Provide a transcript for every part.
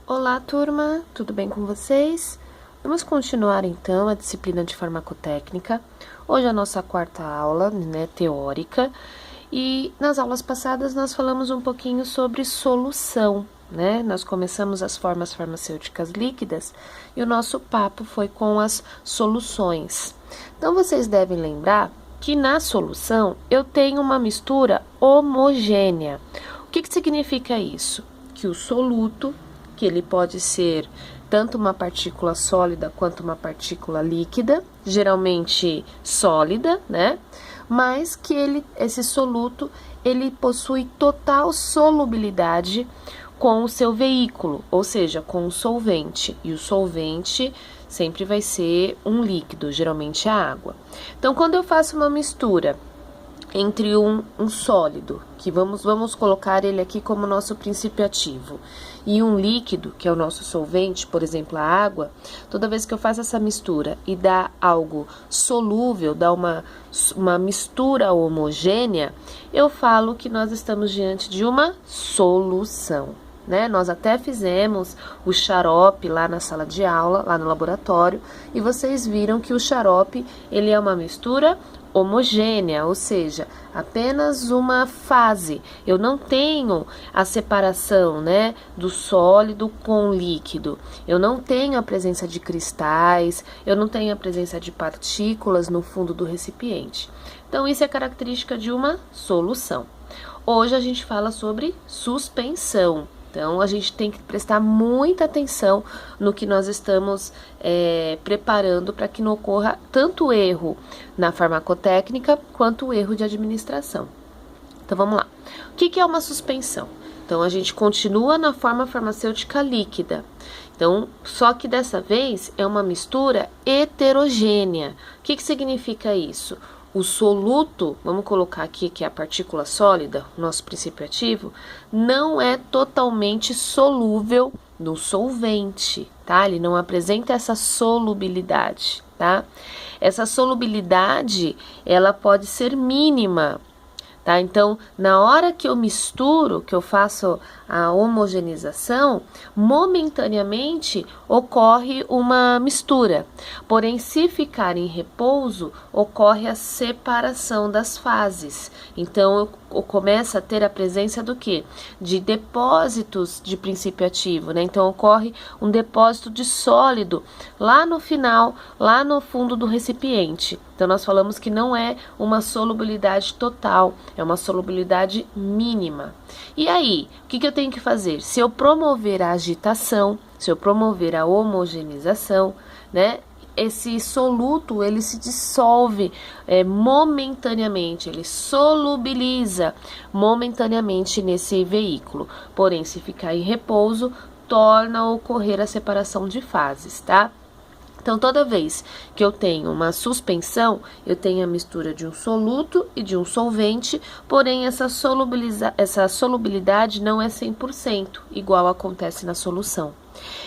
Olá, turma, tudo bem com vocês? Vamos continuar então a disciplina de farmacotécnica. Hoje é a nossa quarta aula, teórica, e nas aulas passadas nós falamos um pouquinho sobre solução, Nós começamos as formas farmacêuticas líquidas e o nosso papo foi com as soluções. Então vocês devem lembrar que na solução eu tenho uma mistura homogênea. O que significa isso? Que o soluto, que ele pode ser tanto uma partícula sólida quanto uma partícula líquida, geralmente sólida, Mas que esse soluto, ele possui total solubilidade com o seu veículo, ou seja, com o solvente. E o solvente sempre vai ser um líquido, geralmente a água. Então, quando eu faço uma mistura entre um sólido, que vamos colocar ele aqui como nosso princípio ativo, e um líquido, que é o nosso solvente, por exemplo, a água, toda vez que eu faço essa mistura e dá algo solúvel, dá uma mistura homogênea, eu falo que nós estamos diante de uma solução. Nós até fizemos o xarope lá na sala de aula, lá no laboratório, e vocês viram que o xarope, ele é uma mistura homogênea, ou seja, apenas uma fase. Eu não tenho a separação, do sólido com o líquido. Eu não tenho a presença de cristais, eu não tenho a presença de partículas no fundo do recipiente. Então, isso é característica de uma solução. Hoje a gente fala sobre suspensão. Então, a gente tem que prestar muita atenção no que nós estamos preparando para que não ocorra tanto erro na farmacotécnica quanto o erro de administração. Então, vamos lá. O que é uma suspensão? Então, a gente continua na forma farmacêutica líquida. Então, só que dessa vez é uma mistura heterogênea. O que significa isso? O soluto, vamos colocar aqui que é a partícula sólida, nosso princípio ativo, não é totalmente solúvel no solvente, tá? Ele não apresenta essa solubilidade, tá? Essa solubilidade, ela pode ser mínima, tá? Então, na hora que eu misturo, que eu faço a homogeneização, momentaneamente ocorre uma mistura. Porém, se ficar em repouso, ocorre a separação das fases. Então, eu começo a ter a presença do quê? De depósitos de princípio ativo, Então, ocorre um depósito de sólido lá no final, lá no fundo do recipiente. Então, nós falamos que não é uma solubilidade total, é uma solubilidade mínima. E aí, o que eu tenho que fazer? Se eu promover a agitação, se eu promover a homogeneização, esse soluto, ele se dissolve momentaneamente, ele solubiliza momentaneamente nesse veículo. Porém, se ficar em repouso, torna a ocorrer a separação de fases, tá? Então, toda vez que eu tenho uma suspensão, eu tenho a mistura de um soluto e de um solvente, porém essa solubilidade não é 100%, igual acontece na solução.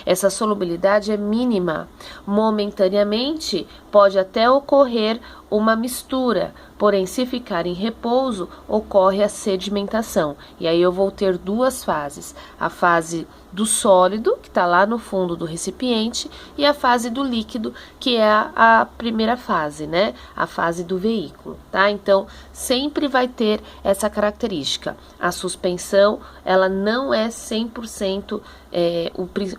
Essa solubilidade é mínima. Momentaneamente, pode até ocorrer uma mistura, porém, se ficar em repouso, ocorre a sedimentação. E aí eu vou ter duas fases: a fase do sólido, que está lá no fundo do recipiente, e a fase do líquido, que é a primeira fase, A fase do veículo, tá? Então, sempre vai ter essa característica. A suspensão, ela não é 100%,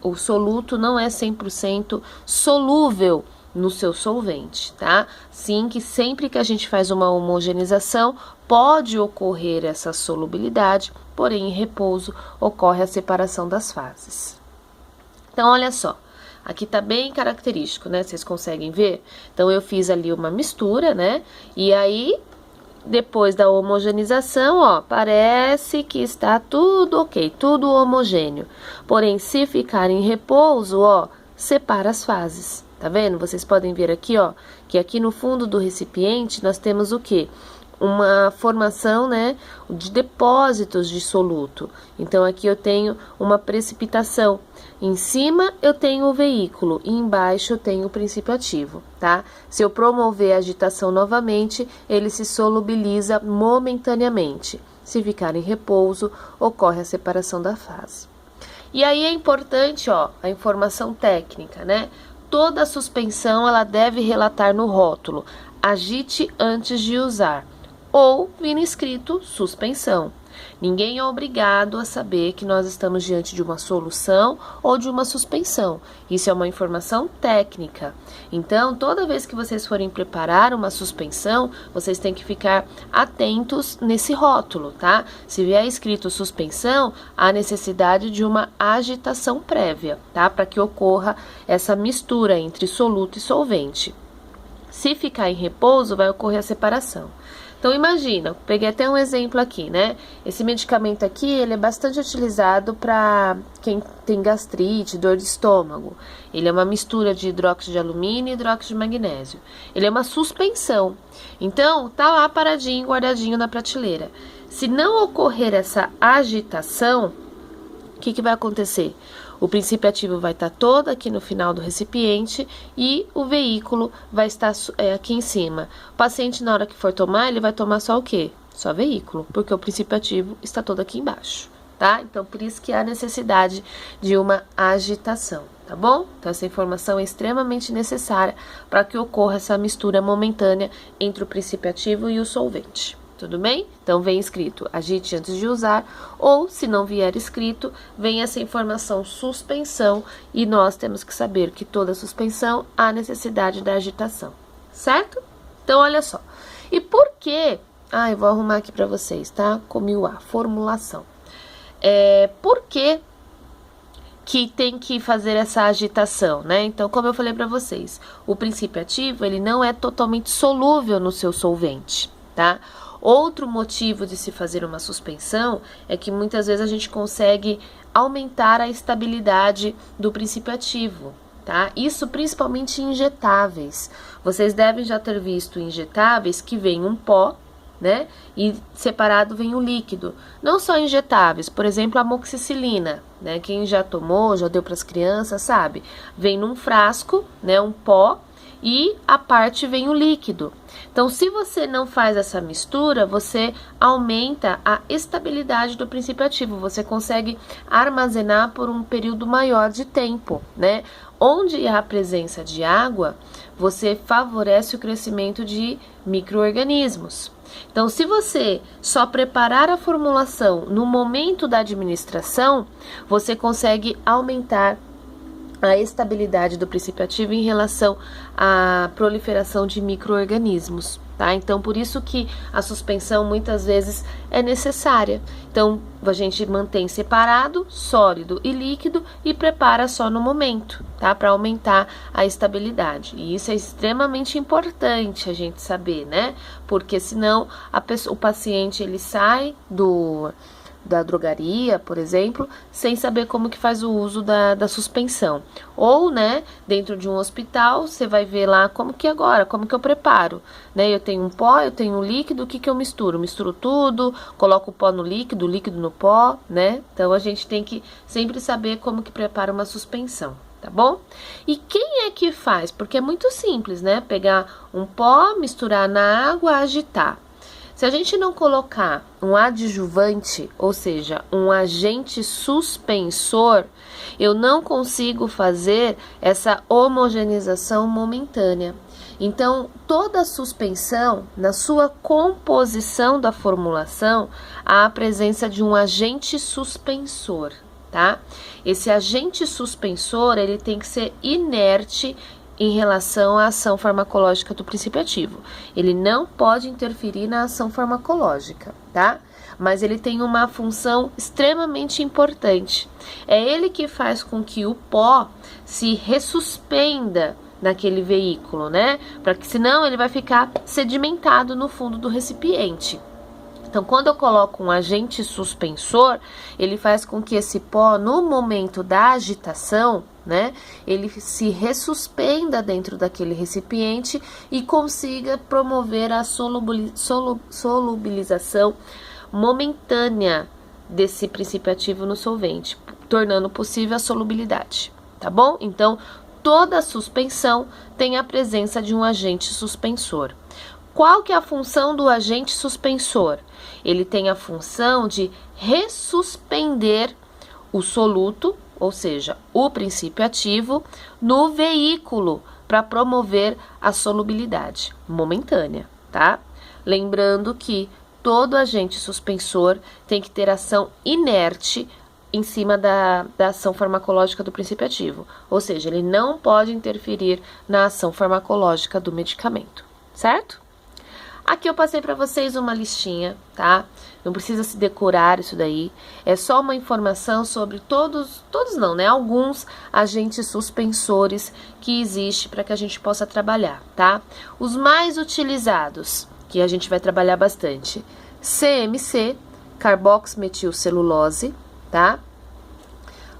o soluto não é 100% solúvel no seu solvente, tá? Sim, que sempre que a gente faz uma homogeneização, pode ocorrer essa solubilidade, porém em repouso ocorre a separação das fases. Então, olha só, aqui tá bem característico, Vocês conseguem ver? Então, eu fiz ali uma mistura, E aí, depois da homogeneização, parece que está tudo ok, tudo homogêneo. Porém, se ficar em repouso, separa as fases. Tá vendo? Vocês podem ver aqui, que aqui no fundo do recipiente nós temos o quê? Uma formação, de depósitos de soluto. Então, aqui eu tenho uma precipitação. Em cima eu tenho o veículo e embaixo eu tenho o princípio ativo, tá? Se eu promover a agitação novamente, ele se solubiliza momentaneamente. Se ficar em repouso, ocorre a separação da fase. E aí é importante, ó, a informação técnica, né? Toda suspensão ela deve relatar no rótulo: agite antes de usar, ou vir escrito suspensão. Ninguém é obrigado a saber que nós estamos diante de uma solução ou de uma suspensão. Isso é uma informação técnica. Então, toda vez que vocês forem preparar uma suspensão, vocês têm que ficar atentos nesse rótulo, tá? Se vier escrito suspensão, há necessidade de uma agitação prévia, tá? Para que ocorra essa mistura entre soluto e solvente. Se ficar em repouso, vai ocorrer a separação. Então, imagina, peguei até um exemplo aqui, né? Esse medicamento aqui, ele é bastante utilizado para quem tem gastrite, dor de estômago. Ele é uma mistura de hidróxido de alumínio e hidróxido de magnésio. Ele é uma suspensão. Então, tá lá paradinho, guardadinho na prateleira. Se não ocorrer essa agitação, o que vai acontecer? O princípio ativo vai estar todo aqui no final do recipiente e o veículo vai estar aqui em cima. O paciente, na hora que for tomar, ele vai tomar só o quê? Só veículo, porque o princípio ativo está todo aqui embaixo, tá? Então, por isso que há necessidade de uma agitação, tá bom? Então, essa informação é extremamente necessária para que ocorra essa mistura momentânea entre o princípio ativo e o solvente. Tudo bem? Então, vem escrito agite antes de usar, ou, se não vier escrito, vem essa informação suspensão, e nós temos que saber que toda suspensão há necessidade da agitação, certo? Então, olha só. E por que... eu vou arrumar aqui para vocês, tá? Comi o A, formulação. Por que tem que fazer essa agitação, né? Então, como eu falei para vocês, o princípio ativo, ele não é totalmente solúvel no seu solvente, tá? Outro motivo de se fazer uma suspensão é que muitas vezes a gente consegue aumentar a estabilidade do princípio ativo, tá? Isso principalmente em injetáveis. Vocês devem já ter visto injetáveis que vem um pó, né? E separado vem o líquido. Não só injetáveis, por exemplo, a amoxicilina, né? Quem já tomou, já deu para as crianças, sabe? Vem num frasco, né? Um pó, e a parte vem o líquido. Então, se você não faz essa mistura, você aumenta a estabilidade do princípio ativo, você consegue armazenar por um período maior de tempo, né? Onde há a presença de água, você favorece o crescimento de micro-organismos. Então, se você só preparar a formulação no momento da administração, você consegue aumentar a estabilidade do princípio ativo em relação à proliferação de micro-organismos, tá? Então, por isso que a suspensão muitas vezes é necessária. Então, a gente mantém separado, sólido e líquido e prepara só no momento, tá? Para aumentar a estabilidade. E isso é extremamente importante a gente saber, né? Porque senão o paciente ele sai da drogaria, por exemplo, sem saber como que faz o uso da suspensão. Ou, né, dentro de um hospital, você vai ver lá como que eu preparo, né? Eu tenho um pó, eu tenho um líquido, o que eu misturo? Misturo tudo, coloco o pó no líquido, o líquido no pó, né? Então, a gente tem que sempre saber como que prepara uma suspensão, tá bom? E quem é que faz? Porque é muito simples, né? Pegar um pó, misturar na água, agitar. Se a gente não colocar um adjuvante, ou seja, um agente suspensor, eu não consigo fazer essa homogeneização momentânea. Então, toda suspensão, na sua composição da formulação, há a presença de um agente suspensor, tá? Esse agente suspensor, ele tem que ser inerte em relação à ação farmacológica do princípio ativo. Ele não pode interferir na ação farmacológica, tá? Mas ele tem uma função extremamente importante. É ele que faz com que o pó se ressuspenda naquele veículo, né? Para que senão ele vai ficar sedimentado no fundo do recipiente. Então, quando eu coloco um agente suspensor, ele faz com que esse pó, no momento da agitação, né, ele se ressuspenda dentro daquele recipiente e consiga promover a solubilização momentânea desse princípio ativo no solvente, tornando possível a solubilidade, tá bom? Então, toda suspensão tem a presença de um agente suspensor. Qual que é a função do agente suspensor? Ele tem a função de ressuspender o soluto, ou seja, o princípio ativo, no veículo para promover a solubilidade momentânea, tá? Lembrando que todo agente suspensor tem que ter ação inerte em cima da ação farmacológica do princípio ativo, ou seja, ele não pode interferir na ação farmacológica do medicamento, certo? Aqui eu passei para vocês uma listinha, tá? Não precisa se decorar isso daí, é só uma informação sobre todos não, né? Alguns agentes suspensores que existem para que a gente possa trabalhar, tá? Os mais utilizados, que a gente vai trabalhar bastante, CMC, carboximetilcelulose, tá?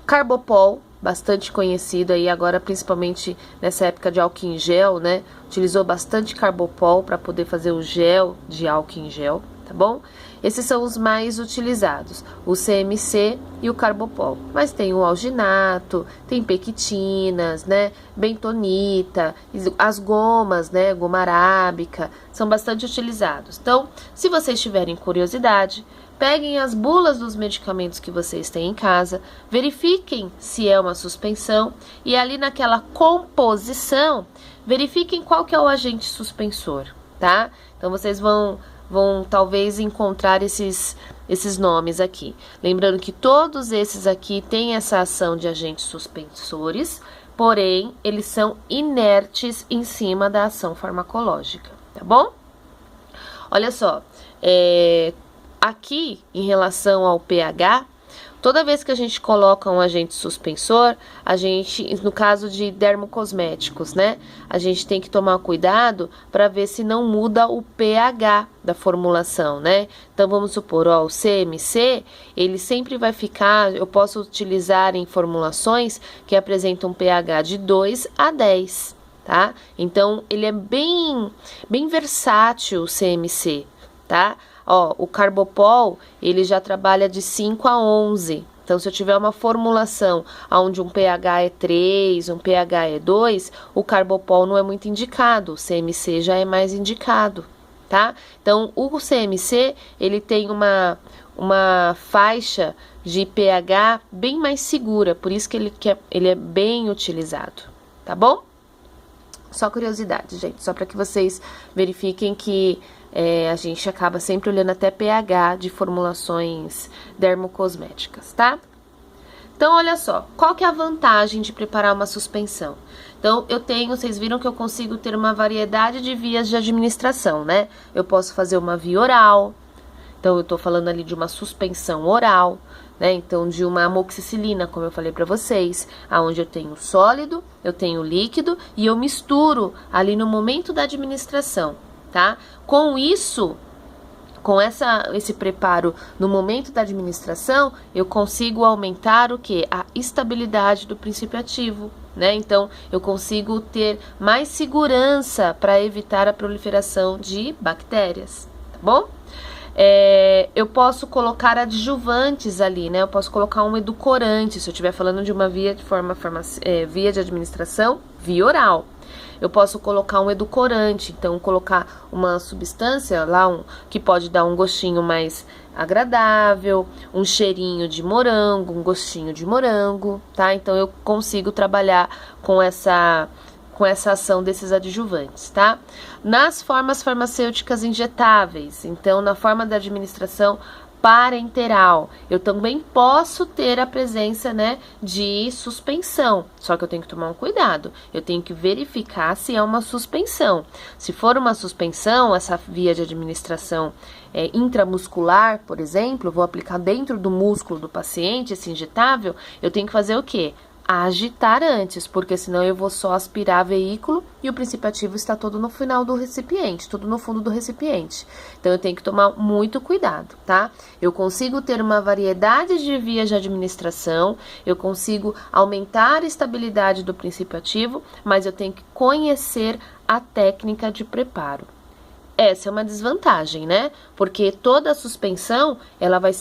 Carbopol, bastante conhecido aí agora, principalmente nessa época de álcool em gel, né? Utilizou bastante carbopol para poder fazer o gel de álcool em gel, tá bom? Esses são os mais utilizados, o CMC e o carbopol. Mas tem o alginato, tem pectinas, né? Bentonita, as gomas, né? Goma arábica, são bastante utilizados. Então, se vocês tiverem curiosidade, peguem as bulas dos medicamentos que vocês têm em casa, verifiquem se é uma suspensão e ali naquela composição, verifiquem qual que é o agente suspensor, tá? Então, vocês vão talvez encontrar esses nomes aqui. Lembrando que todos esses aqui têm essa ação de agentes suspensores, porém, eles são inertes em cima da ação farmacológica, tá bom? Olha só, aqui, em relação ao pH, toda vez que a gente coloca um agente suspensor, a gente, no caso de dermocosméticos, né, a gente tem que tomar cuidado para ver se não muda o pH da formulação, né? Então, vamos supor, ó, o CMC, ele sempre vai ficar, eu posso utilizar em formulações que apresentam um pH de 2 a 10, tá? Então, ele é bem versátil, o CMC, tá? Ó, o carbopol, ele já trabalha de 5 a 11. Então, se eu tiver uma formulação onde um pH é 3, um pH é 2, o carbopol não é muito indicado, o CMC já é mais indicado, tá? Então, o CMC, ele tem uma faixa de pH bem mais segura, por isso que ele é bem utilizado, tá bom? Só curiosidade, gente, só para que vocês verifiquem que a gente acaba sempre olhando até pH de formulações dermocosméticas, tá? Então, olha só, qual que é a vantagem de preparar uma suspensão? Então, vocês viram que eu consigo ter uma variedade de vias de administração, né? Eu posso fazer uma via oral, então eu tô falando ali de uma suspensão oral, né? Então, de uma amoxicilina, como eu falei pra vocês, aonde eu tenho sólido, eu tenho líquido e eu misturo ali no momento da administração, tá? Com isso, com esse preparo no momento da administração, eu consigo aumentar o quê? A estabilidade do princípio ativo, né? Então, eu consigo ter mais segurança para evitar a proliferação de bactérias, tá bom? Eu posso colocar adjuvantes ali, né? Eu posso colocar um edulcorante, se eu estiver falando de uma via de administração, via oral. Eu posso colocar um edulcorante, então colocar uma substância lá que pode dar um gostinho mais agradável, um cheirinho de morango, um gostinho de morango, tá? Então eu consigo trabalhar com essa ação desses adjuvantes, tá? Nas formas farmacêuticas injetáveis, então na forma da administração parenteral, eu também posso ter a presença, né, de suspensão, só que eu tenho que tomar um cuidado, eu tenho que verificar se é uma suspensão. Se for uma suspensão, essa via de administração intramuscular, por exemplo, eu vou aplicar dentro do músculo do paciente, esse injetável, eu tenho que fazer o quê? Agitar antes, porque senão eu vou só aspirar veículo e o princípio ativo está todo no final do recipiente, tudo no fundo do recipiente. Então, eu tenho que tomar muito cuidado, tá? Eu consigo ter uma variedade de vias de administração, eu consigo aumentar a estabilidade do princípio ativo, mas eu tenho que conhecer a técnica de preparo. Essa é uma desvantagem, né? Porque toda a suspensão, ela vai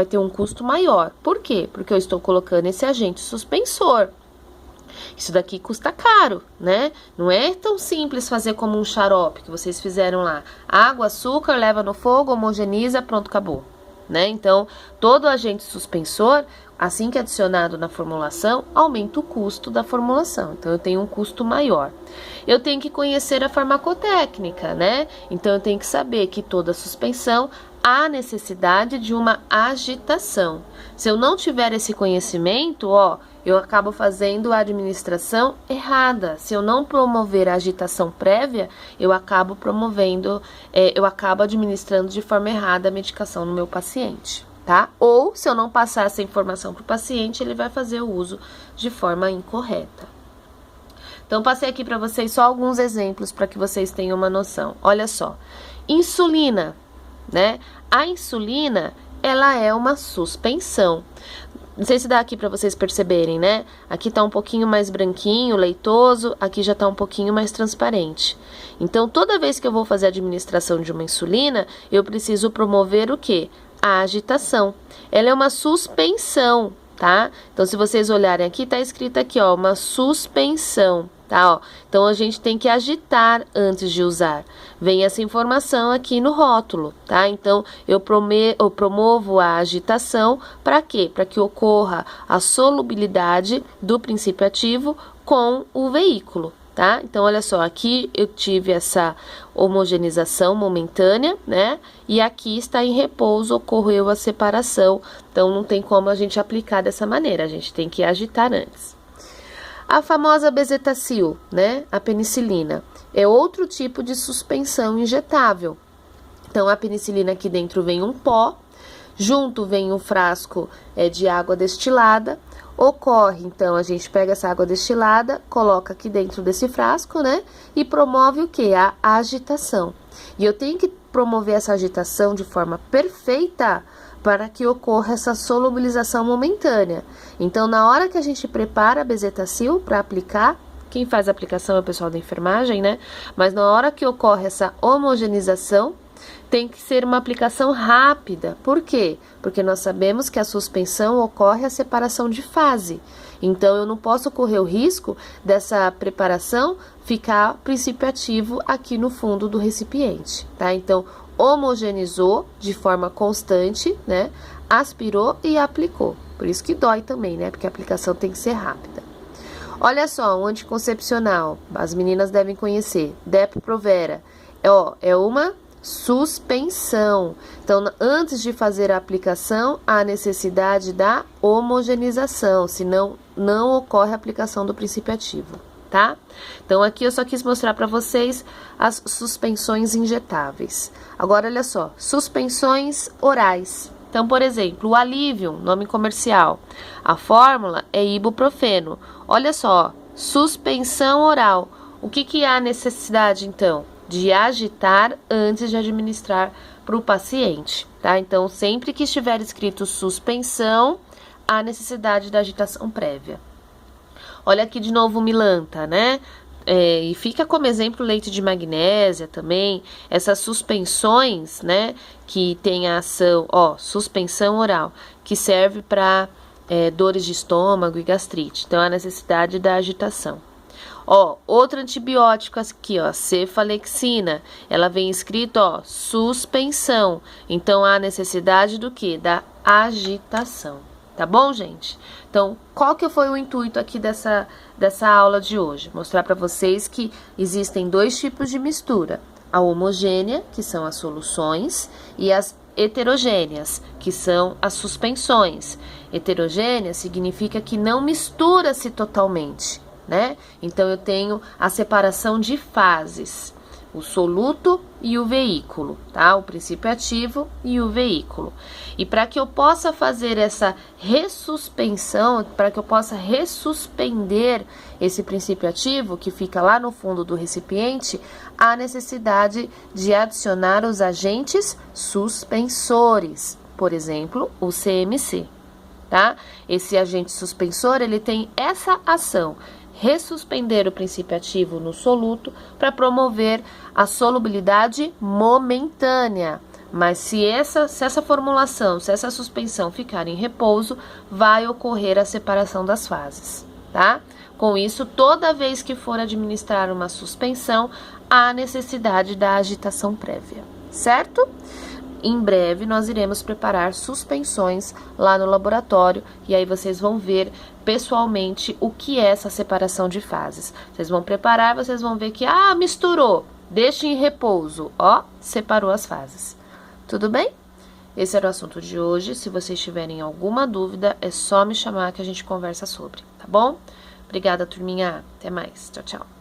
ter um custo maior. Por quê? Porque eu estou colocando esse agente suspensor. Isso daqui custa caro, né? Não é tão simples fazer como um xarope que vocês fizeram lá. Água, açúcar, leva no fogo, homogeneiza, pronto, acabou, né? Então, todo agente suspensor assim que adicionado na formulação, aumenta o custo da formulação. Então, eu tenho um custo maior. Eu tenho que conhecer a farmacotécnica, né? Então, eu tenho que saber que toda suspensão há necessidade de uma agitação. Se eu não tiver esse conhecimento, eu acabo fazendo a administração errada. Se eu não promover a agitação prévia, eu acabo administrando de forma errada a medicação no meu paciente, tá? Ou, se eu não passar essa informação para o paciente, ele vai fazer o uso de forma incorreta. Então, passei aqui para vocês só alguns exemplos para que vocês tenham uma noção. Olha só, insulina, né? A insulina, ela é uma suspensão. Não sei se dá aqui para vocês perceberem, né? Aqui tá um pouquinho mais branquinho, leitoso, aqui já tá um pouquinho mais transparente. Então, toda vez que eu vou fazer a administração de uma insulina, eu preciso promover o quê? A agitação. Ela é uma suspensão, tá? Então, se vocês olharem aqui, tá escrito aqui, uma suspensão, tá? Então, a gente tem que agitar antes de usar. Vem essa informação aqui no rótulo, tá? Então, eu promovo a agitação para quê? Para que ocorra a solubilidade do princípio ativo com o veículo, tá? Então, olha só, aqui eu tive essa homogeneização momentânea, né? E aqui está em repouso, ocorreu a separação. Então, não tem como a gente aplicar dessa maneira, a gente tem que agitar antes. A famosa bezetacil, né? A penicilina, é outro tipo de suspensão injetável. Então, a penicilina aqui dentro vem um pó, junto vem um frasco de água destilada. Ocorre, então, a gente pega essa água destilada, coloca aqui dentro desse frasco, né? E promove o quê? A agitação. E eu tenho que promover essa agitação de forma perfeita para que ocorra essa solubilização momentânea. Então, na hora que a gente prepara a bezetacil para aplicar, quem faz a aplicação é o pessoal da enfermagem, né? Mas na hora que ocorre essa homogeneização, tem que ser uma aplicação rápida. Por quê? Porque nós sabemos que a suspensão ocorre a separação de fase. Então, eu não posso correr o risco dessa preparação ficar princípio ativo aqui no fundo do recipiente, tá? Então, homogeneizou de forma constante, né? Aspirou e aplicou. Por isso que dói também, né? Porque a aplicação tem que ser rápida. Olha só, um anticoncepcional, as meninas devem conhecer, Depo-Provera. É uma suspensão. Então, antes de fazer a aplicação, há necessidade da homogeneização, senão não ocorre a aplicação do princípio ativo, tá? Então, aqui eu só quis mostrar para vocês as suspensões injetáveis. Agora, olha só, suspensões orais. Então, por exemplo, o Alivium, nome comercial, a fórmula é ibuprofeno. Olha só, suspensão oral. O que há necessidade, então? De agitar antes de administrar para o paciente, tá? Então, sempre que estiver escrito suspensão, há necessidade da agitação prévia. Olha aqui de novo o Milanta, né? E fica como exemplo o leite de magnésia também, essas suspensões, né, que tem a ação, suspensão oral, que serve para dores de estômago e gastrite. Então, a necessidade da agitação. Outro antibiótico aqui, cefalexina, ela vem escrito, suspensão. Então, há necessidade do quê? Da agitação. Tá bom, gente? Então, qual que foi o intuito aqui dessa aula de hoje? Mostrar para vocês que existem dois tipos de mistura. A homogênea, que são as soluções, e as heterogêneas, que são as suspensões. Heterogênea significa que não mistura-se totalmente, né? Então, eu tenho a separação de fases. O soluto e o veículo, tá? O princípio ativo e o veículo. E para que eu possa fazer essa ressuspensão, para que eu possa ressuspender esse princípio ativo que fica lá no fundo do recipiente, há necessidade de adicionar os agentes suspensores, por exemplo, o CMC, tá? Esse agente suspensor, ele tem essa ação, ressuspender o princípio ativo no soluto para promover a solubilidade momentânea. Mas se essa formulação, se essa suspensão ficar em repouso, vai ocorrer a separação das fases, tá? Com isso, toda vez que for administrar uma suspensão, há necessidade da agitação prévia, certo? Em breve, nós iremos preparar suspensões lá no laboratório e aí vocês vão ver pessoalmente o que é essa separação de fases. Vocês vão preparar, vocês vão ver que, misturou, deixe em repouso, ó, separou as fases. Tudo bem? Esse era o assunto de hoje. Se vocês tiverem alguma dúvida, é só me chamar que a gente conversa sobre, tá bom? Obrigada, turminha. Até mais. Tchau, tchau.